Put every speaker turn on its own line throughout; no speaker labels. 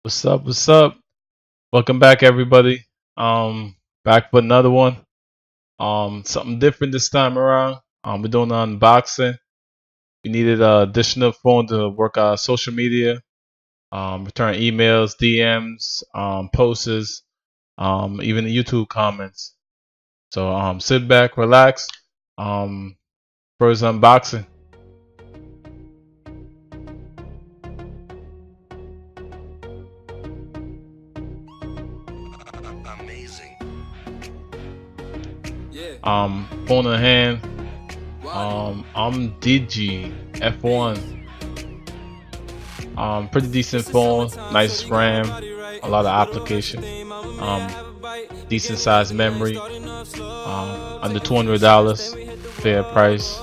What's up? What's up? Welcome back, everybody. Back with another one. Something different this time around. We're doing an unboxing. We needed an additional phone to work our social media, return emails, DMs, posts, even the YouTube comments. So sit back, relax. Um, First unboxing.
Amazing.
Phone in hand. UMIDIGI F1. Pretty decent phone, nice RAM, a lot of application, decent size memory, under $200, fair price.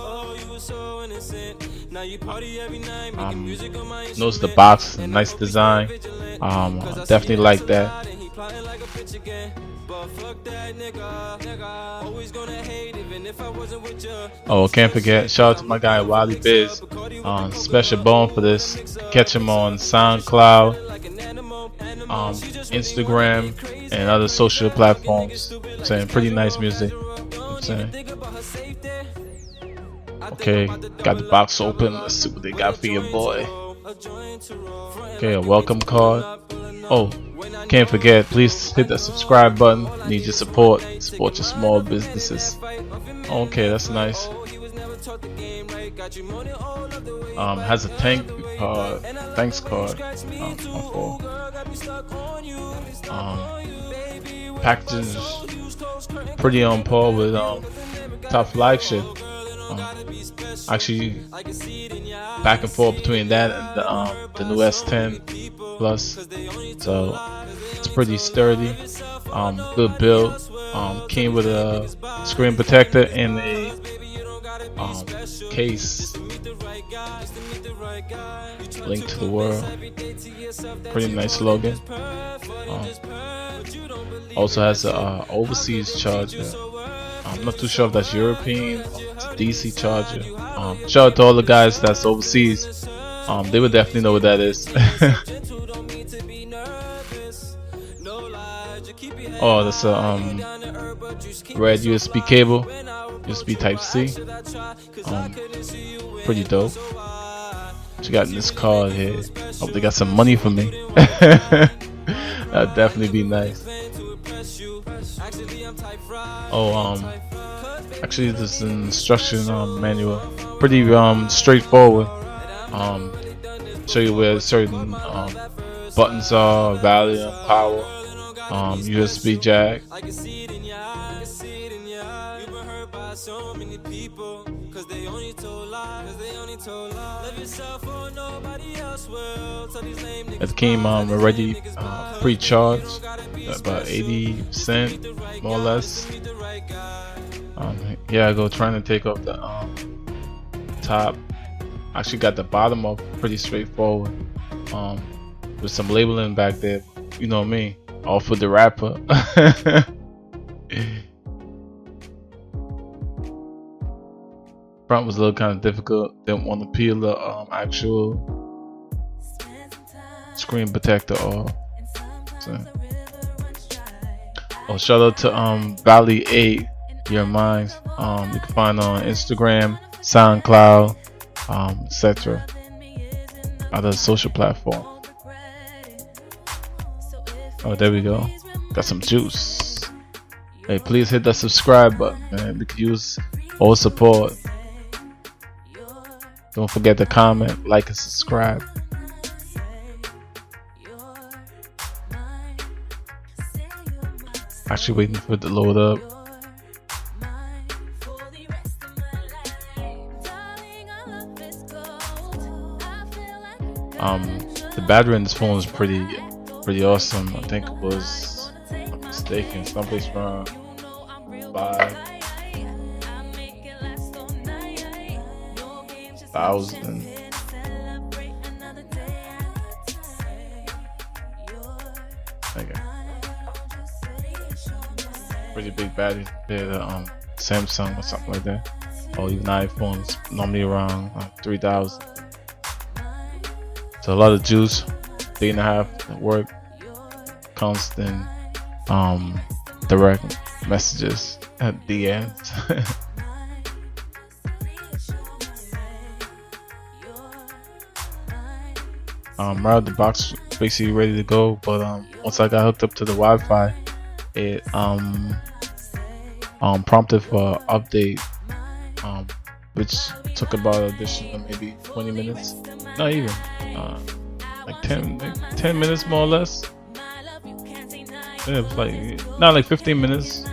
Notice the box, nice design. Definitely like that. Oh, can't forget, shout out to my guy Wally Biz. Special bone for this. Catch him on SoundCloud, Instagram, and other social platforms. I'm saying pretty nice music. I'm saying. Okay, got the box open. Let's see what they got for your boy. Okay, a welcome card. Oh, can't forget, please hit that subscribe button. Need your support. Support your small businesses. Okay, that's nice. Has a thanks card. Packages pretty on par with top flagship. Actually, back and forth between that and the new S10 Plus. So it's pretty sturdy. Good build. Came with a screen protector and a case. Link to the world. Pretty nice slogan. Also has a overseas charger. I'm not too sure if that's European. It's a DC charger. Shout out to all the guys that's overseas. They would definitely know what that is. Oh, that's a red USB cable, USB Type C. Pretty dope. What you got in this card here? Hope they got some money for me. That'd definitely be nice. Oh, actually, this is an instruction manual. Pretty straightforward. Show you where certain buttons are, volume, power, USB jack. It came already pre-charged, about 80%, more or less. Yeah, I go trying to take off the top. Actually got the bottom off pretty straightforward, with some labeling back there. You know me, all for the rapper. Front was a little kind of difficult. Didn't want to peel the actual screen protector off. So. Oh, shout out to Valley 8, Your Minds. You can find on Instagram, SoundCloud, etc. Other social platform. Oh, there we go. Got some juice. Hey, please hit that subscribe button, man. We could use all support. Don't forget to comment, like, and subscribe. Actually waiting for it to load up. The battery in this phone is pretty awesome. I think it was, if I'm mistaken, someplace around 5,000. Okay. Pretty big battery compared to Samsung or something like that, or even iPhones normally around 3,000. So a lot of juice. day and a half at work, constant direct messages at DMs. Right, the box basically ready to go, but once I got hooked up to the Wi-Fi, it prompted for update, which took about an additional maybe 20 minutes, not even, like 10 minutes more or less. Yeah, it was like not like 15 minutes,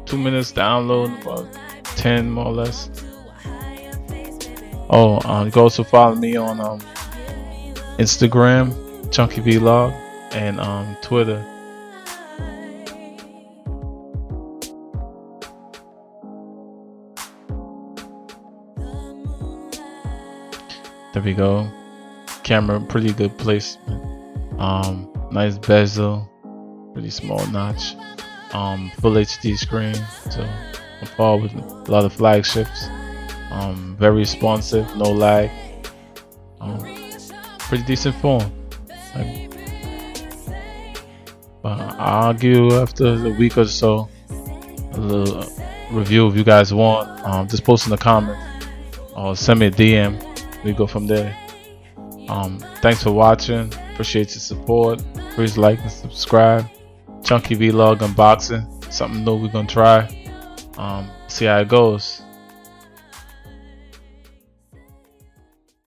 2 minutes download, about 10 more or less. Oh, you can also follow me on Instagram, Chunky Vlog, and Twitter. There we go. Camera, pretty good placement. Nice bezel, pretty small notch. Full HD screen, so I'm followed with a lot of flagships. Very responsive, no lag. Pretty decent phone. But I'll give you after a week or so a little review if you guys want. Just post in the comments or send me a DM. We go from there. Thanks for watching. Appreciate your support. Please like and subscribe. Chunky Vlog unboxing. Something new we're gonna try. See how it goes.